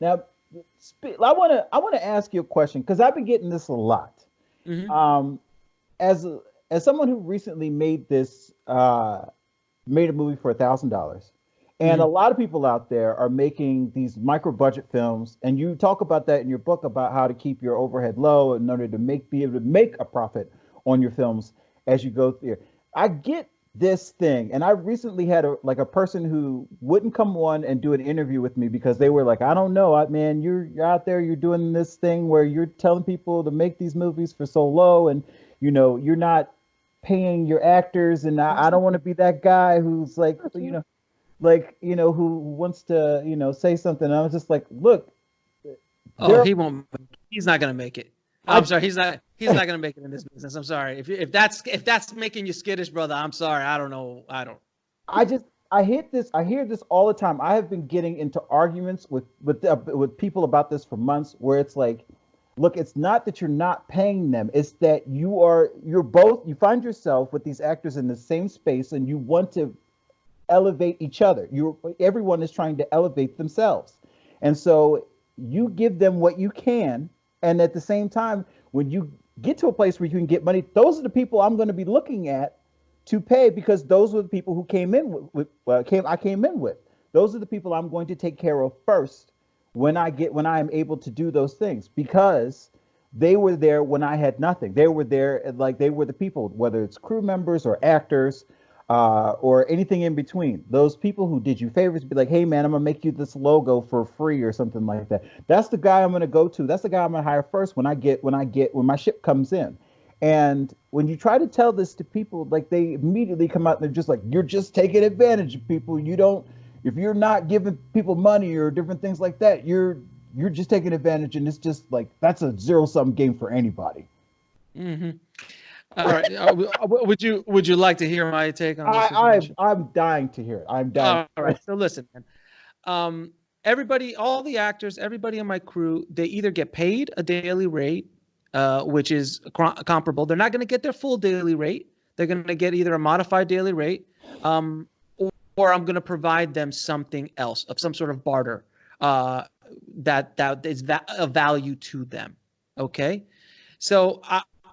Now, I want to ask you a question because I've been getting this a lot. Hmm. Um, as as someone who recently made a movie for $1,000, and a Hmm. lot of people out there are making these micro budget films, and you talk about that in your book about how to keep your overhead low in order to be able to make a profit on your films as you go through. I get this thing, and I recently had a person who wouldn't come on and do an interview with me because they were like, I don't know, man, you're out there, you're doing this thing where you're telling people to make these movies for so low, and you're not paying your actors, and I don't want to be that guy who's like, who wants to, say something. And I was just like, look, Oh, there, he won't. He's not gonna make it. I'm I, sorry. He's not. He's not gonna make it in this business. I'm sorry. If that's making you skittish, brother, I'm sorry. I don't know. I don't. I just, I hear this all the time. I have been getting into arguments with people about this for months, where it's like, look, it's not that you're not paying them, it's that you find yourself with these actors in the same space, and you want to elevate each other. Everyone is trying to elevate themselves. And so you give them what you can, and at the same time, when you get to a place where you can get money, those are the people I'm going to be looking at to pay, because those were the people who came in I came in with. Those are the people I'm going to take care of first when I am able to do those things, because they were there when I had nothing. They were there, like they were the people, whether it's crew members or actors, or anything in between. Those people who did you favors, be like, hey man, I'm gonna make you this logo for free or something like that. That's the guy I'm gonna go to. That's the guy I'm gonna hire first when my ship comes in. And when you try to tell this to people, like they immediately come out and they're just like, you're just taking advantage of people. You don't, if you're not giving people money or different things like that, you're just taking advantage, and it's just like that's a zero sum game for anybody. Hmm. All right. Would you like to hear my take on this situation? I'm dying to hear it. I'm dying. All right. So listen, man. Everybody, all the actors, everybody on my crew, they either get paid a daily rate, which is comparable. They're not going to get their full daily rate. They're going to get either a modified daily rate, or I'm going to provide them something else of some sort of barter uh, that is of value to them. Okay. So,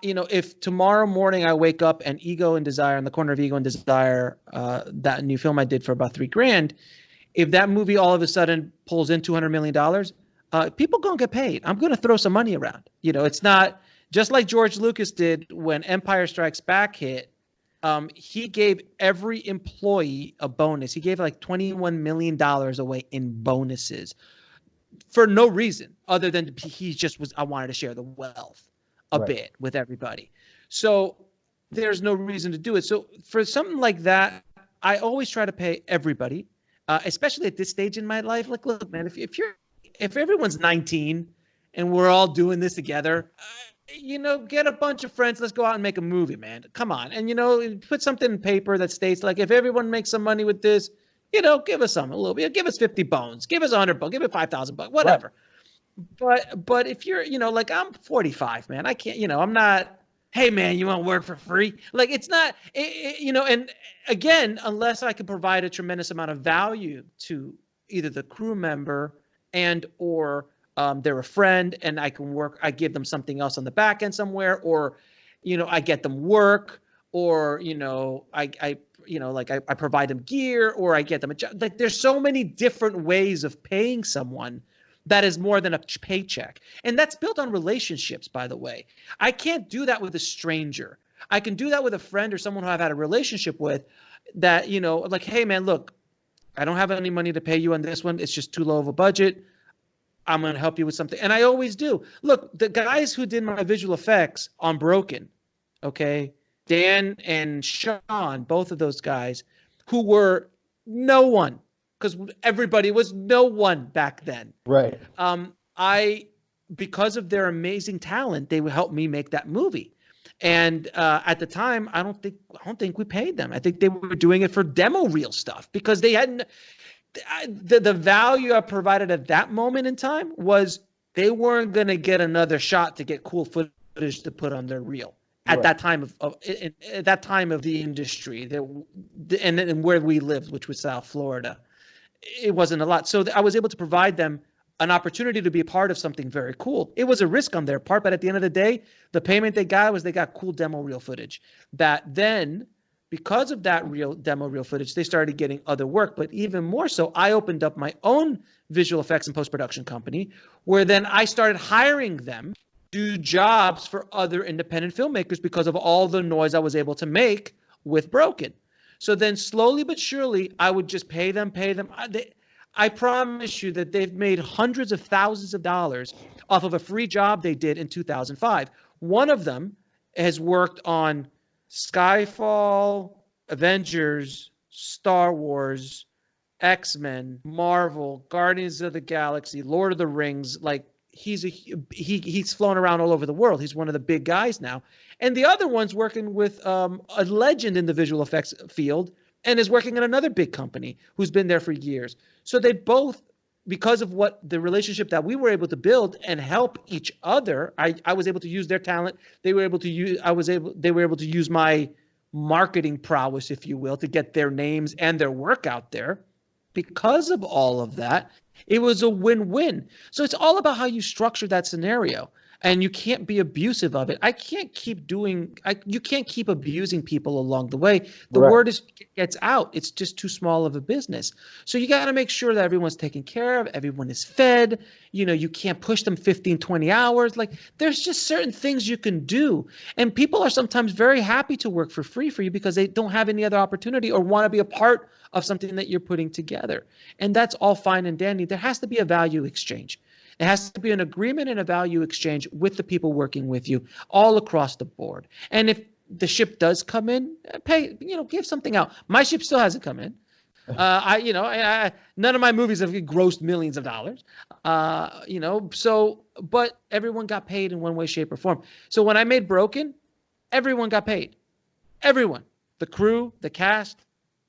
if tomorrow morning I wake up and Ego and Desire, in the corner of Ego and Desire, that new film I did for about $3,000, if that movie all of a sudden pulls in $200 million, people gonna get paid. I'm gonna throw some money around. It's not just like George Lucas did when Empire Strikes Back hit. He gave every employee a bonus. He gave like $21 million away in bonuses for no reason other than he just was. I wanted to share the wealth a Right. bit with everybody. So there's no reason to do it. So for something like that, I always try to pay everybody, especially at this stage in my life. Like, look, man, if everyone's 19 and we're all doing this together, get a bunch of friends. Let's go out and make a movie, man. Come on, and put something in paper that states like, if everyone makes some money with this, give us some a little bit. Give us 50 bones. Give us 100 bones. Give it 5,000 bucks. Right. Whatever. But if you're, like I'm 45, man, I can't, I'm not, hey man, you want to work for free? Like it's not, and again, unless I can provide a tremendous amount of value to either the crew member and or they're a friend and I give them something else on the back end somewhere, or, I get them work, or, like I provide them gear, or I get them a job. Like there's so many different ways of paying someone that is more than a paycheck. And that's built on relationships, by the way. I can't do that with a stranger. I can do that with a friend or someone who I've had a relationship with that, like, hey, man, look, I don't have any money to pay you on this one. It's just too low of a budget. I'm going to help you with something. And I always do. Look, the guys who did my visual effects on Broken, okay, Dan and Sean, both of those guys, who were no one, because everybody was no one back then. Right. I because of their amazing talent, they would help me make that movie. And at the time, I don't think we paid them. I think they were doing it for demo reel stuff because they hadn't. The value I provided at that moment in time was they weren't going to get another shot to get cool footage to put on their reel at Right. that time at that time of the industry, and where we lived, which was South Florida. It wasn't a lot. So I was able to provide them an opportunity to be a part of something very cool. It was a risk on their part, but at the end of the day, the payment they got was they got cool demo reel footage. That then, because of that real demo reel footage, they started getting other work. But even more so, I opened up my own visual effects and post-production company, where then I started hiring them to do jobs for other independent filmmakers because of all the noise I was able to make with Broken. So then slowly but surely, I would just pay them. I promise you that they've made hundreds of thousands of dollars off of a free job they did in 2005. One of them has worked on Skyfall, Avengers, Star Wars, X-Men, Marvel, Guardians of the Galaxy, Lord of the Rings. Like, he's flown around all over the world. He's one of the big guys now. And the other one's working with a legend in the visual effects field and is working at another big company who's been there for years. So they both, because of what the relationship that we were able to build and help each other, I was able to use their talent. They were able to use my marketing prowess, if you will, to get their names and their work out there. Because of all of that, it was a win-win. So it's all about how you structure that scenario. And you can't be abusive of it. You can't keep abusing people along the way. The word gets out. It's just too small of a business. So you got to make sure that everyone's taken care of. Everyone is fed. You can't push them 15, 20 hours. Like, there's just certain things you can do. And people are sometimes very happy to work for free for you because they don't have any other opportunity or want to be a part of something that you're putting together. And that's all fine and dandy. There has to be a value exchange. It has to be an agreement and a value exchange with the people working with you all across the board. And if the ship does come in, give something out. My ship still hasn't come in. None of my movies have grossed millions of dollars. But everyone got paid in one way, shape, or form. So when I made Broken, everyone got paid. Everyone, the crew, the cast,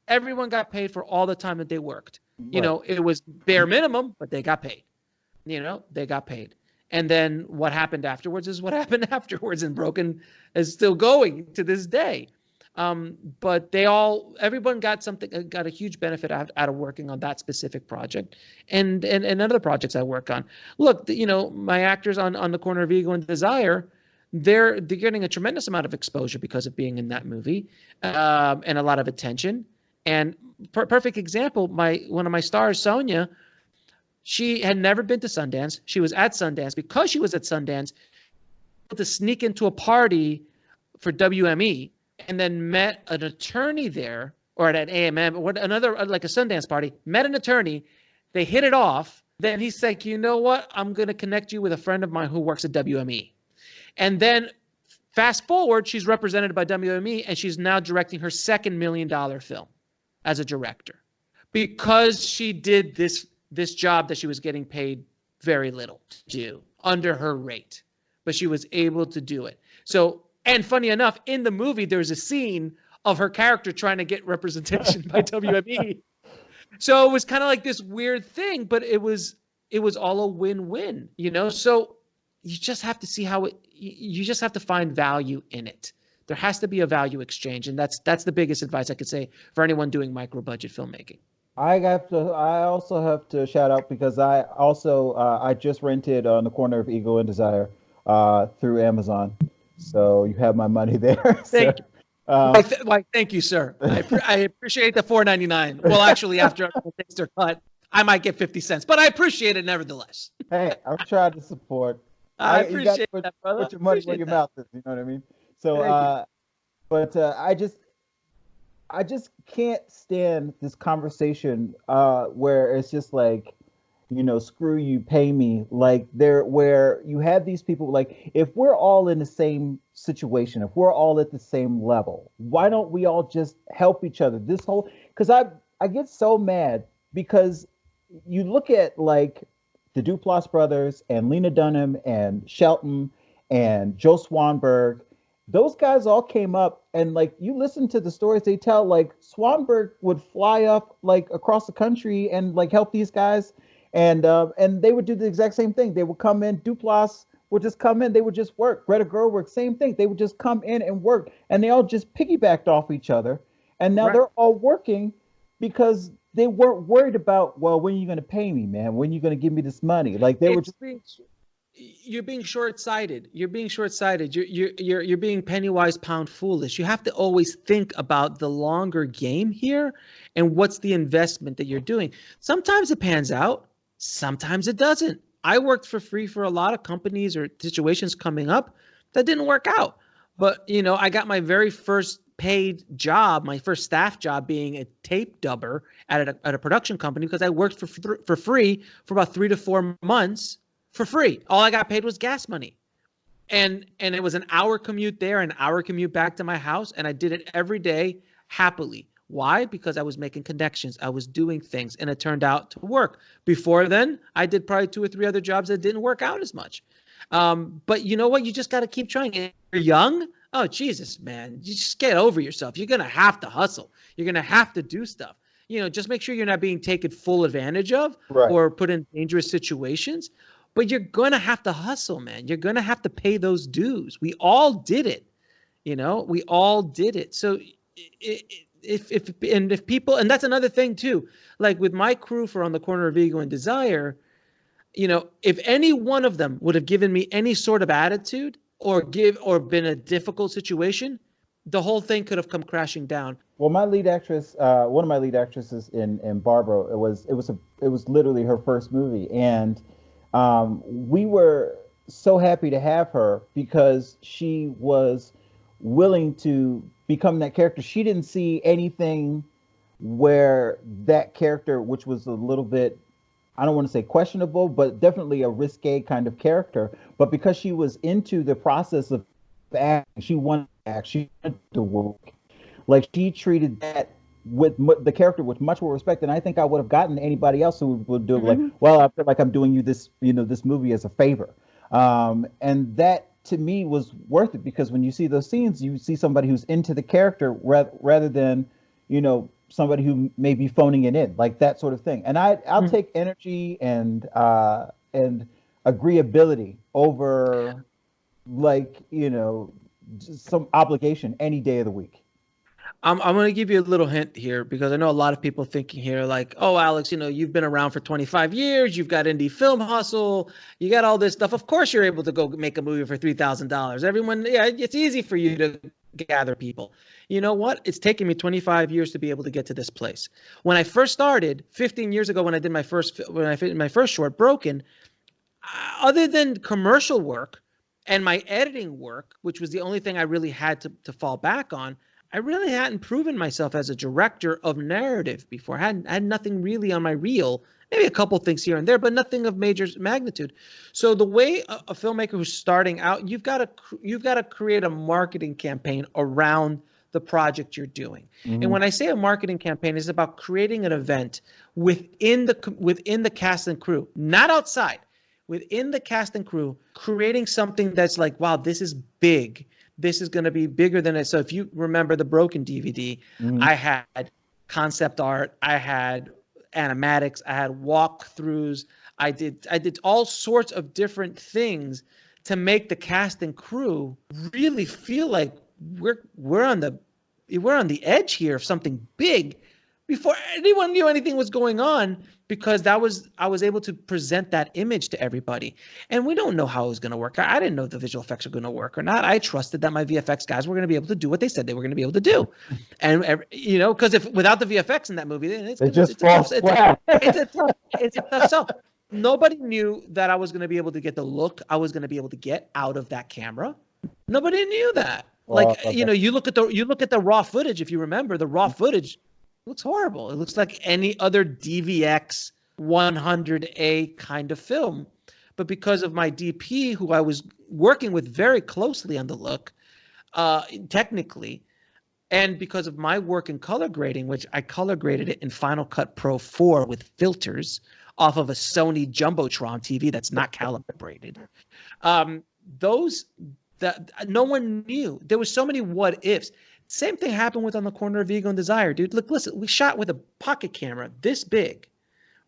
everyone got paid for all the time that they worked. Right. It was bare minimum, but they got paid. They got paid. And then what happened afterwards is what happened afterwards, and Broken is still going to this day. But everyone got a huge benefit out of working on that specific project and other projects I work on. Look, my actors on The Corner of Ego and Desire, they're getting a tremendous amount of exposure because of being in that movie, and a lot of attention. And perfect example, one of my stars, Sonia, she had never been to Sundance. She was at Sundance. Because she was at Sundance, to sneak into a party for WME and then met an attorney there, or at an AMM, or another, like a Sundance party, met an attorney. They hit it off. Then he's like, you know what? I'm going to connect you with a friend of mine who works at WME. And then fast forward, she's represented by WME, and she's now directing her second $1 million film as a director because she did this job that she was getting paid very little to do under her rate, but she was able to do it. So, and funny enough, in the movie, there's a scene of her character trying to get representation by WME. So it was kind of like this weird thing, but it was all a win-win, So you just have to see you just have to find value in it. There has to be a value exchange. And that's the biggest advice I could say for anyone doing micro budget filmmaking. I also have to shout out because I just rented On the Corner of Ego and Desire through Amazon, so you have my money there. Thank you. Thank you, sir. I appreciate the $4.99. Well, actually, after things are cut, I might get 50 cents, but I appreciate it nevertheless. Hey, I'm trying to support. I appreciate that, brother. Put your money where your mouth is. You know what I mean? So, I just can't stand this conversation where it's just like, screw you, pay me. Like where you have these people, like, if we're all in the same situation, if we're all at the same level, why don't we all just help each other? Because I get so mad because you look at like the Duplass brothers and Lena Dunham and Shelton and Joe Swanberg. Those guys all came up, and like you listen to the stories they tell, like Swanberg would fly up like across the country and like help these guys, and they would do the exact same thing. They would come in. Duplass would just come in. They would just work. Greta Gerwig, same thing. They would just come in and work, and they all just piggybacked off each other, and now they're all working because they weren't worried about, well, when are you going to pay me, man? When are you going to give me this money? Like they were just You're being short-sighted. You're being short-sighted. You're being penny wise, pound foolish. You have to always think about the longer game here and what's the investment that you're doing. Sometimes it pans out, sometimes it doesn't. I worked for free for a lot of companies or situations coming up that didn't work out. But I got my very first paid job, my first staff job, being a tape dubber at a production company, because I worked for free for about 3 to 4 months. For free. All I got paid was gas money. And it was an hour commute there, an hour commute back to my house. And I did it every day happily. Why? Because I was making connections. I was doing things, and it turned out to work. Before then, I did probably 2 or 3 other jobs that didn't work out as much. But you know what? You just got to keep trying. You're young. Oh, Jesus, man. You just get over yourself. You're going to have to hustle. You're going to have to do stuff. Just make sure you're not being taken full advantage of or put in dangerous situations. But you're going to have to hustle, man. You're going to have to pay those dues. We all did it. We all did it. So if people, and that's another thing too, like with my crew for On the Corner of Ego and Desire, if any one of them would have given me any sort of attitude or been a difficult situation, the whole thing could have come crashing down. Well, my lead actress, one of my lead actresses in Barbara, it was literally her first movie, and we were so happy to have her because she was willing to become that character. She didn't see anything where that character, which was a little bit, I don't want to say questionable, but definitely a risque kind of character. But because she was into the process of acting, she wanted to act, she wanted to work. Like, she treated that with the character with much more respect than I think I would have gotten anybody else who would do like, well, I feel like I'm doing you this, this movie as a favor. And that to me was worth it, because when you see those scenes, you see somebody who's into the character rather than, somebody who may be phoning it in, like that sort of thing. And I'll take energy and agreeability over some obligation any day of the week. I'm going to give you a little hint here, because I know a lot of people thinking here like, oh, Alex, you've been around for 25 years. You've got indie film hustle. You got all this stuff. Of course, you're able to go make a movie for $3,000. Everyone, it's easy for you to gather people. You know what? It's taken me 25 years to be able to get to this place. When I first started 15 years ago, when I did my first short, Broken, other than commercial work and my editing work, which was the only thing I really had to fall back on, I really hadn't proven myself as a director of narrative before. I had nothing really on my reel, maybe a couple things here and there, but nothing of major magnitude. So the way a filmmaker who's starting out, you've got to create a marketing campaign around the project you're doing. And when I say a marketing campaign, it's about creating an event within the cast and crew, not outside. Within the cast and crew, creating something that's like, wow, this is big. This is going to be bigger than it. So if you remember the Broken DVD, I had concept art, I had animatics, I had walkthroughs, I did all sorts of different things to make the cast and crew really feel like we're on the edge here of something big before anyone knew anything was going on, because I was able to present that image to everybody. And we don't know how it was going to work. I didn't know if the visual effects were going to work or not. I trusted that my VFX guys were going to be able to do what they said they were going to be able to do. And because if without the VFX in that movie, then it's a tough sell. Nobody knew that I was going to be able to get the look I was going to be able to get out of that camera. Nobody knew that. You look at the raw footage. If you remember, the raw footage looks horrible. It looks like any other DVX 100A kind of film. But because of my DP, who I was working with very closely on the look, technically, and because of my work in color grading, which I color graded it in Final Cut Pro 4 with filters off of a Sony Jumbotron TV that's not calibrated, that no one knew. There was so many what ifs. Same thing happened with On the Corner of Ego and Desire, dude. Look, listen, we shot with a pocket camera this big,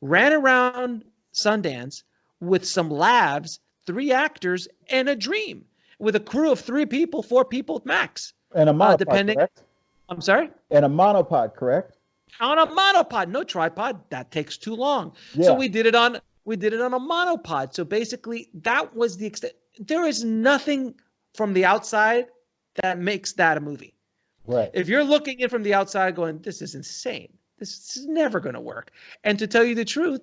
ran around Sundance with some labs, 3 actors, and a dream, with a crew of 3 people, 4 people max. And a monopod, correct? I'm sorry? And a monopod, correct? on a monopod, no tripod. That takes too long. Yeah. So we did it on a monopod. So basically, that was the extent. There is nothing from the outside that makes that a movie. Right. If you're looking in from the outside, going, "This is insane. This is never going to work." And to tell you the truth,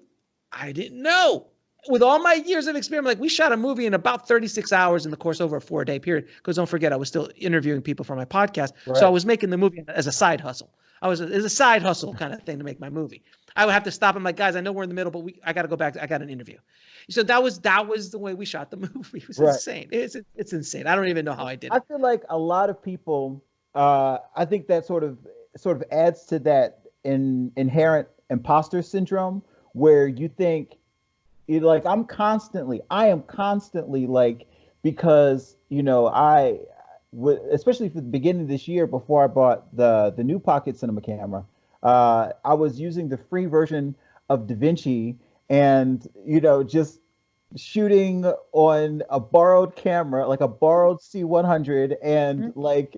I didn't know. With all my years of experience, like we shot a movie in about 36 hours in the course over a 4-day period. Because don't forget, I was still interviewing people for my podcast. Right. So I was making the movie as a side hustle. It was a side hustle kind of thing to make my movie. I would have to stop. I'm like, guys, I know we're in the middle, but I got to go back. I got an interview. So that was the way we shot the movie. It was insane. It's insane. I don't even know how I did it. I feel like a lot of people, I think that sort of adds to that inherent imposter syndrome, where you think, like, I am constantly like, because, especially for the beginning of this year, before I bought the new pocket cinema camera, I was using the free version of DaVinci, and just shooting on a borrowed camera, like a borrowed C100, and like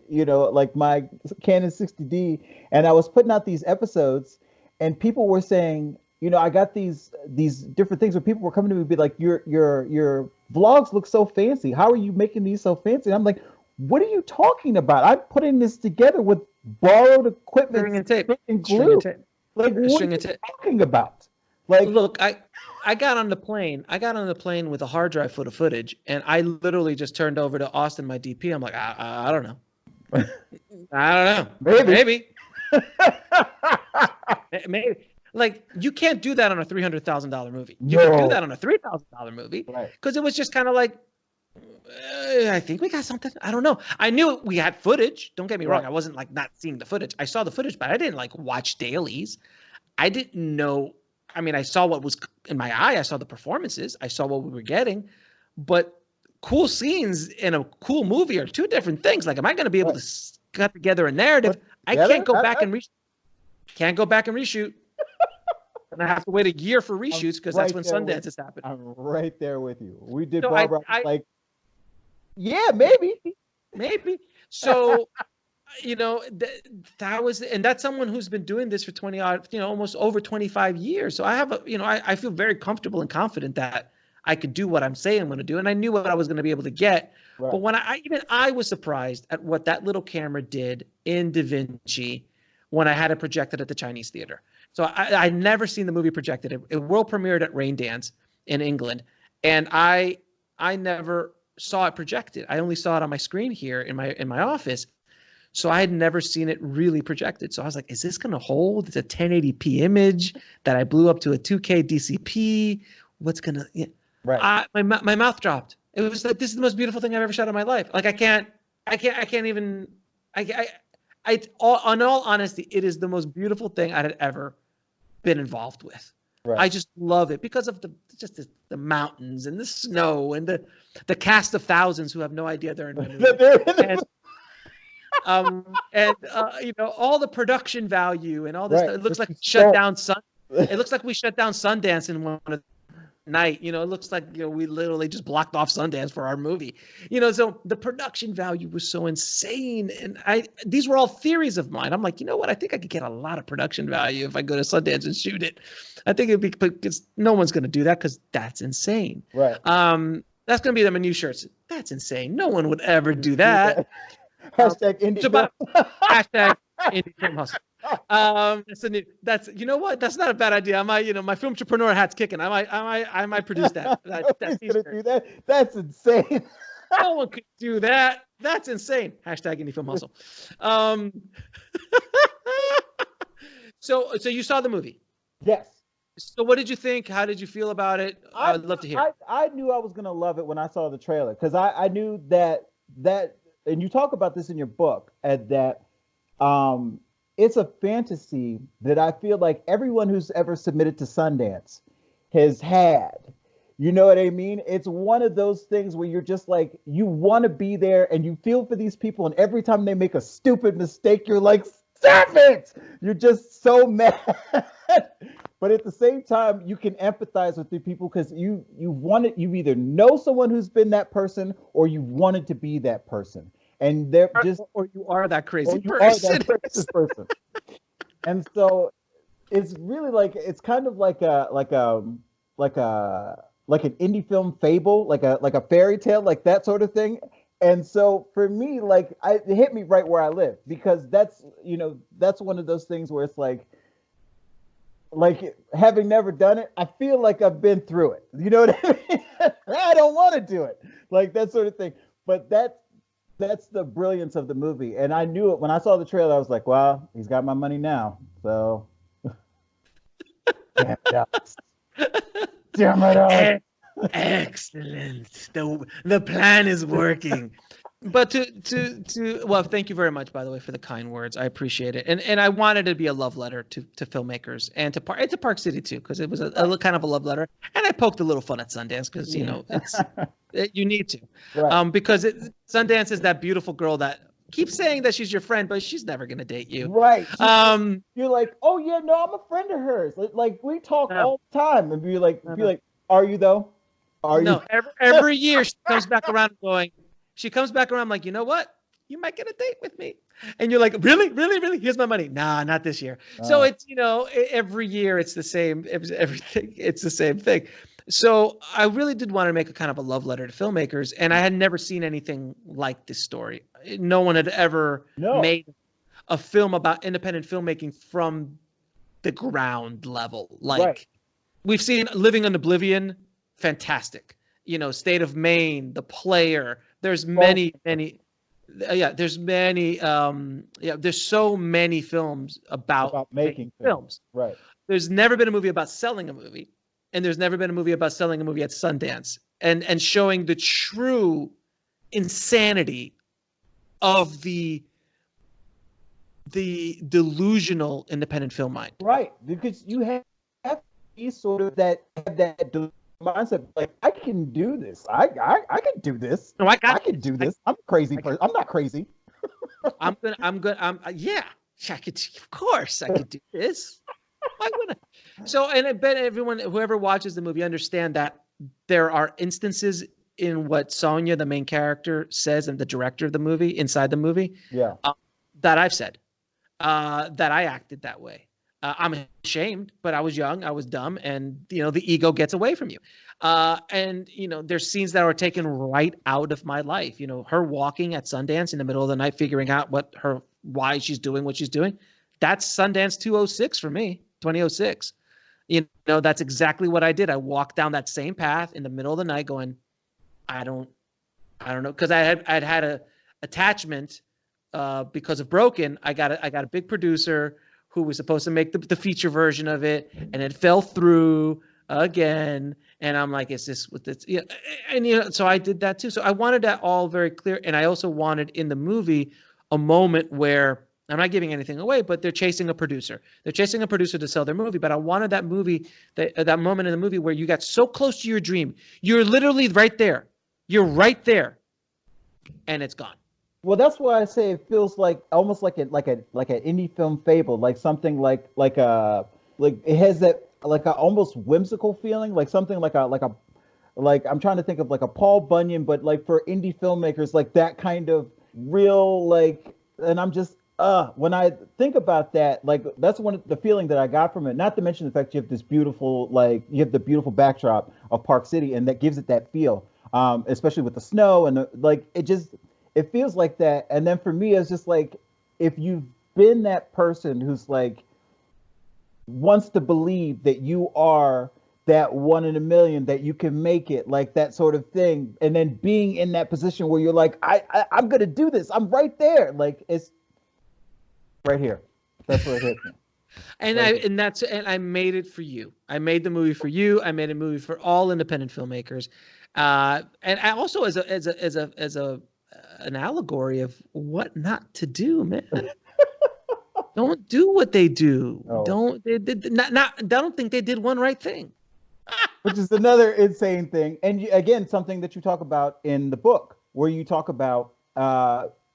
my Canon 60D, and I was putting out these episodes, and people were saying, I got these different things where people were coming to me and be like, your vlogs look so fancy. How are you making these so fancy? And I'm like, what are you talking about? I'm putting this together with borrowed equipment, string and tape, and glue. Like, what are you talking about? Like, look, I got on the plane. I got on the plane with a hard drive full of footage, and I literally just turned over to Austin, my DP. I'm like, I don't know. I don't know. Maybe. Maybe. Like, you can't do that on a $300,000 movie. You can do that on a $3,000 movie, because it was just kind of like, I think we got something. I don't know. I knew we had footage. Don't get me wrong. I wasn't like not seeing the footage. I saw the footage, but I didn't like watch dailies. I didn't know. I mean, I saw what was in my eye. I saw the performances. I saw what we were getting. But cool scenes in a cool movie are two different things. Like, am I going to be able to cut together a narrative? I can't go back and reshoot. And I have to wait a year for reshoots, because that's when Sundance is happening. I'm right there with you. We did Barbara, yeah, maybe. So, that was, and that's someone who's been doing this for 20 odd, almost over 25 years. So I have I feel very comfortable and confident that I could do what I'm saying I'm going to do. And I knew what I was going to be able to get. Right. But when I was surprised at what that little camera did in DaVinci when I had it projected at the Chinese theater. So I'd never seen the movie projected. It world premiered at Raindance in England, and I never saw it projected. I only saw it on my screen here in my office. So I had never seen it really projected. So I was like, is this going to hold? It's a 1080p image that I blew up to a 2K DCP. What's going to? Yeah. Right. My mouth dropped. It was like, this is the most beautiful thing I've ever shot in my life. Like, I can't even. On all honesty, it is the most beautiful thing I had ever been involved with. Right. I just love it because of the mountains and the snow and the cast of thousands who have no idea they're in the movie. And all the production value and all this. Right. It looks like we shut down Sundance in one night. It looks like we literally just blocked off Sundance for our movie. So the production value was so insane, and these were all theories of mine. I'm like, what? I think I could get a lot of production value if I go to Sundance and shoot it. I think it'd be, because no one's going to do that, because that's insane. Right. That's going to be my new shirts. That's insane. No one would ever do that. Hashtag indiefilm. Hashtag indiefilm hustle. That's you know what? That's not a bad idea. I might, my Filmtrepreneur hat's kicking. I might produce that. That's gonna do that. That's insane. No one could do that. That's insane. Hashtag indiefilm hustle. So you saw the movie? Yes. So what did you think? How did you feel about it? I'd love to hear. I knew I was gonna love it when I saw the trailer, because I knew that, and you talk about this in your book, that it's a fantasy that I feel like everyone who's ever submitted to Sundance has had. You know what I mean? It's one of those things where you're just like, you want to be there and you feel for these people, and every time they make a stupid mistake, you're like, stop it! You're just so mad. But at the same time, you can empathize with the people, because you either know someone who's been that person, or you wanted to be that person. And they're just, or you are that crazy person. And so it's really like it's kind of like a like an indie film fable, like a fairy tale, like that sort of thing. And so for me, it hit me right where I live because that's that's one of those things where it's like having never done it, I feel like I've been through it. You know what I mean? I don't want to do it, like that sort of thing. But that's the brilliance of the movie, and I knew it when I saw the trailer. I was like, "Well, he's got my money now." So, damn it, Alex. Damn it, Alex. Excellent. The plan is working. But well, thank you very much, by the way, for the kind words. I appreciate it, and I wanted it to be a love letter to filmmakers and to Park City too, because it was a kind of a love letter, and I poked a little fun at Sundance because you need to, Right. because Sundance is that beautiful girl that keeps saying that she's your friend, but she's never gonna date you. Right. You're like, oh yeah, no, I'm a friend of hers. Like we talk No. all the time, and be like, are you though? Are you? No, every year she comes back around going. She comes back around like, you know what? You might get a date with me. And you're like, really, really, really? Here's my money. Nah, not this year. So it's, every year it's the same. Everything. It's the same thing. So I really did want to make a kind of a love letter to filmmakers. And I had never seen anything like this story. No one had ever made a film about independent filmmaking from the ground level. Like we've seen Living in Oblivion. Fantastic. State of Maine, The Player. There's many. There's so many films about making films. Right. There's never been a movie about selling a movie, and there's never been a movie about selling a movie at Sundance and showing the true insanity of the delusional independent film mind. Right, because you have these sort of that mindset, like I can do this. I can do this. No, I can do this. I'm a crazy person. I'm not crazy. I'm yeah. I could, of course, I could do this. Why wouldn't I? So, and I bet everyone, whoever watches the movie, understand that there are instances in what Sonia, the main character, says, and the director of the movie, inside the movie, that I've said, that I acted that way. I'm ashamed, but I was young, I was dumb, and the ego gets away from you. And there's scenes that were taken right out of my life. Her walking at Sundance in the middle of the night, figuring out why she's doing what she's doing. That's Sundance 206 for me, 2006. That's exactly what I did. I walked down that same path in the middle of the night, going, I don't know, because I'd had a attachment because of Broken. I got a big producer who was supposed to make the feature version of it, and it fell through again. And I'm like, is this what this? Yeah. And so I did that too. So I wanted that all very clear, and I also wanted in the movie a moment where I'm not giving anything away, but they're chasing a producer. They're chasing a producer to sell their movie. But I wanted that moment in the movie where you got so close to your dream, you're literally right there. You're right there, and it's gone. Well, that's why I say it feels like almost like an indie film fable, like something like it has that like a almost whimsical feeling, like something like I'm trying to think of like a Paul Bunyan, but like for indie filmmakers, like that kind of real and I'm just when I think about that, like that's one of the feeling that I got from it. Not to mention the fact you have this beautiful you have the beautiful backdrop of Park City, and that gives it that feel, especially with the snow and it feels like that. And then for me, it's just like, if you've been that person who's like, wants to believe that you are that one in a million, that you can make it, like that sort of thing. And then being in that position where you're like, I'm going to do this. I'm right there. Like it's right here. That's where it hit me. And I made it for you. I made the movie for you. I made a movie for all independent filmmakers. And I also as an allegory of what not to do, man. Don't do what they do. Oh. Don't think they did one right thing. Which is another insane thing. And again, something that you talk about in the book, where you talk about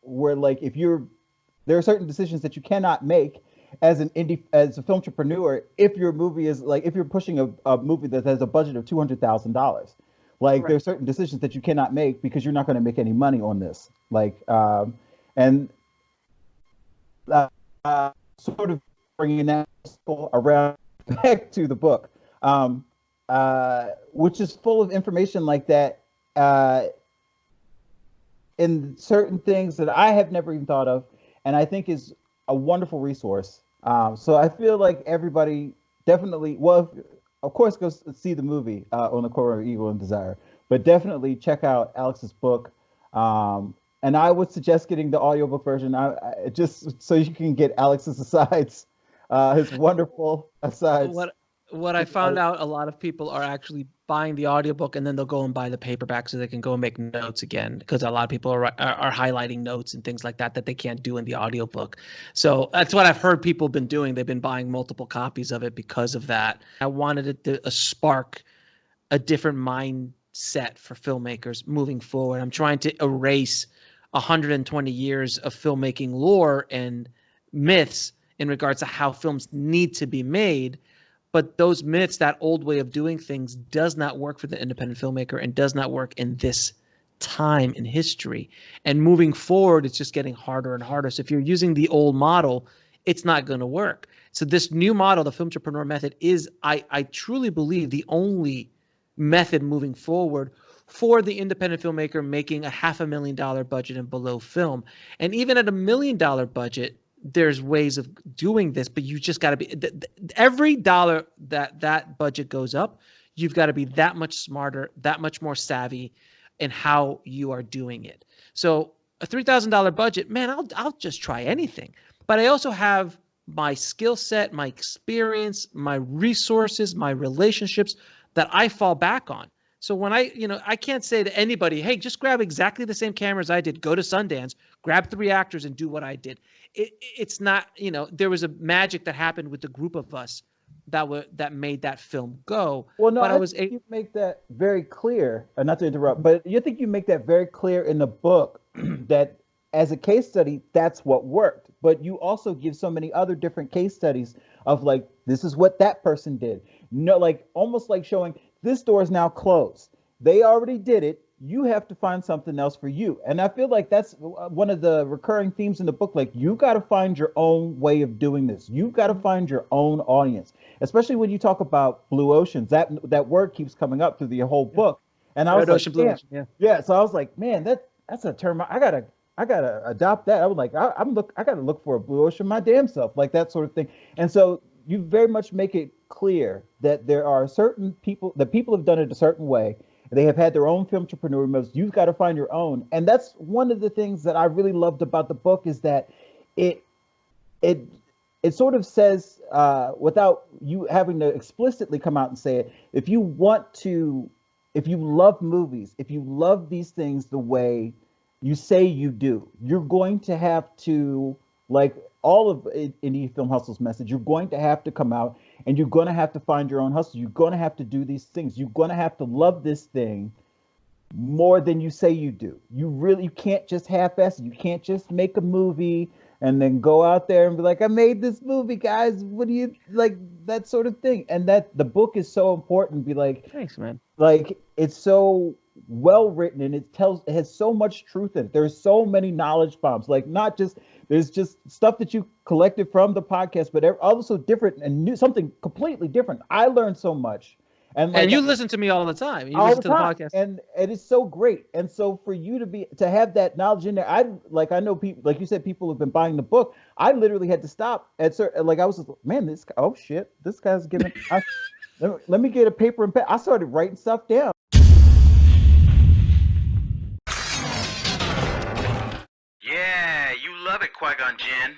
where like there are certain decisions that you cannot make as a filmtrepreneur if your movie is like, if you're pushing a movie that has a budget of $200,000. Like, There's certain decisions that you cannot make because you're not going to make any money on this. Like, and sort of bringing that around back to the book, which is full of information like that, in certain things that I have never even thought of, and I think is a wonderful resource. So I feel like everybody definitely, well, of course, go see the movie on the Corner of Evil and Desire, but definitely check out Alex's book. And I would suggest getting the audiobook version, just so you can get Alex's asides, his wonderful asides. What I found out, a lot of people are actually buying the audiobook and then they'll go and buy the paperback so they can go and make notes again, because a lot of people are highlighting notes and things like that they can't do in the audiobook. So that's what I've heard people have been doing. They've been buying multiple copies of it because of that. I wanted it to spark a different mindset for filmmakers moving forward. I'm trying to erase 120 years of filmmaking lore and myths in regards to how films need to be made. But those myths, that old way of doing things, does not work for the independent filmmaker and does not work in this time in history. And moving forward, it's just getting harder and harder. So if you're using the old model, it's not going to work. So this new model, the Filmtrepreneur method, is, I truly believe, the only method moving forward for the independent filmmaker making a $500,000 budget and below film. And even at $1 million budget, there's ways of doing this, but you just got to be, every dollar that budget goes up, you've got to be that much smarter, that much more savvy in how you are doing it. So a $3,000 budget, man, I'll just try anything. But I also have my skill set, my experience, my resources, my relationships that I fall back on. So when I can't say to anybody, hey, just grab exactly the same cameras I did, go to Sundance, grab 3 actors and do what I did. It's not, there was a magic that happened with the group of us that made that film go. Well, no, but I think you make that very clear, not to interrupt, but you think you make that very clear in the book that as a case study, that's what worked. But you also give so many other different case studies of like, this is what that person did. No, like almost like showing this door is now closed. They already did it. You have to find something else for you. And I feel like that's one of the recurring themes in the book. Like, you got to find your own way of doing this. You've got to find your own audience, especially when you talk about blue oceans. That word keeps coming up through the whole book. And I was Red Ocean, like, Blue yeah. Ocean, Yeah. So I was like, man, that's a term. I gotta adopt that. I was like, I gotta look for a blue ocean my damn self, like that sort of thing. And so you very much make it clear that there are certain people that people have done it a certain way. They have had their own filmtrepreneur moves. You've got to find your own. And that's one of the things that I really loved about the book, is that it sort of says, without you having to explicitly come out and say it, if you love movies, if you love these things the way you say you do, you're going to have to, like all of Indie Film Hustle's message, you're going to have to come out and you're going to have to find your own hustle. You're going to have to do these things. You're going to have to love this thing more than you say you do. You can't just half-ass it. You can't just make a movie and then go out there and be like, I made this movie, guys. What do you like? That sort of thing. And that the book is so important. Be like, thanks, man. Like, it's so well written and it has so much truth in it. There's so many knowledge bombs. Like, not just, there's just stuff that you collected from the podcast, but also different and new, something completely different. I learned so much. And you listen to me all the time. You all listen the to the time. podcast. And it is so great. And so for you to have that knowledge in there, I know people, like you said, people have been buying the book. I literally had to stop at certain, like I was just, man, this guy's giving, let me get a paper and pen. I started writing stuff down. Yeah, you love it, Qui-Gon Jinn.